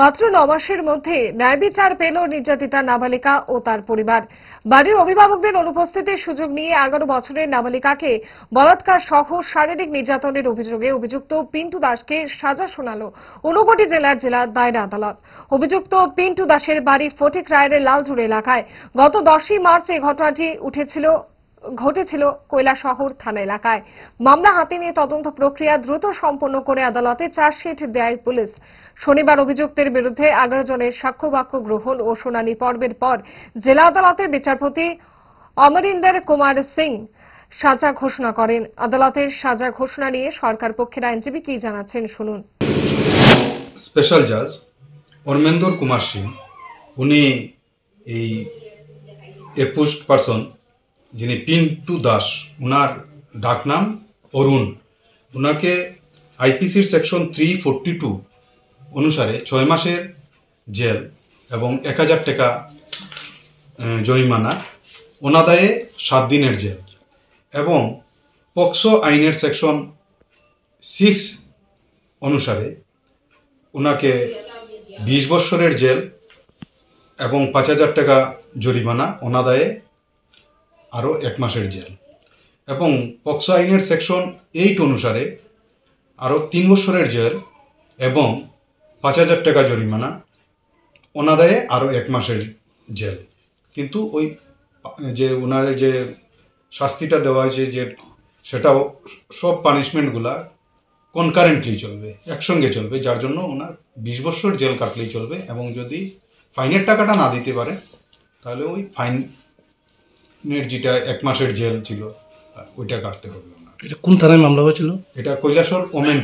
মাত্র 9 মাসের মধ্যে ন্যায় বিচার পেল নির্যাতিতা নাবালিকা ও তার পরিবার। বাড়ির অভিভাবকদের অনুপস্থিতির সুযোগ নিয়ে 11 বছরের নাবালিকাকে বলাৎকার সহ শারীরিক নির্যাতনের অভিযোগে অভিযুক্ত পিন্টু দাসকে সাজা শোনালো ঊনকোটি জেলার জেলা দায়রা আদালত। অভিযুক্ত পিন্টু দাসের বাড়ি ফটিক রায়ের লালঝুড় এলাকায়। গত 10ই মার্চ এই ঘটনাটি ঘটেছিল কৈলাসহর থানা এলাকায়। মামলা হাতে নিয়ে তদন্ত প্রক্রিয়া দ্রুত সম্পন্ন করে আদালতে চার্জশিট দেয় পুলিশ। শনিবার অভিযুক্তের বিরুদ্ধে 11 জনের সাক্ষ্য বাক্য গ্রহণ ও শুনানি পর্বের পর জেলা আদালতের বিচারপতি অমরিন্দর কুমার সিং সাজা ঘোষণা করেন। আদালতের সাজা ঘোষণা নিয়ে সরকার পক্ষের আইনজীবী কি জানাচ্ছেন শুনুন। স্পেশাল জাজ অমরিন্দর কুমার সিং উনি এই একুশড পার্সন যিনি পিন্টু দাস, উনার ডাকনাম অরুণ, উনাকে আইপিসির সেকশন 342 অনুসারে 6 মাসের জেল এবং 1000 টাকা জরিমানা, অনাদায়ে 7 দিনের জেল এবং পক্সো আইনের সেকশন 6 অনুসারে উনাকে 20 বছরের জেল এবং 5000 টাকা জরিমানা, অনাদায়ে আরও 1 মাসের জেল এবং পক্সো আইনের সেকশন 8 অনুসারে আরও 3 বছরের জেল এবং 5000 টাকা জরিমানা, অনাদায়ে আরও 1 মাসের জেল। কিন্তু ওই যে ওনার যে শাস্তিটা দেওয়া হয়েছে যে সেটাও সব পানিশমেন্টগুলা কনকারেন্টলি চলবে, একসঙ্গে চলবে, যার জন্য ওনার 20 বছর জেল কাটলেই চলবে এবং যদি ফাইনের টাকাটা না দিতে পারে তাহলে ওই ফাইনের যেটা 1 মাসের জেল ছিল ওইটা কাটতে হবে। এটা কোন থানায় মামলা হয়েছিল? এটা কৈলাসহর ওমেন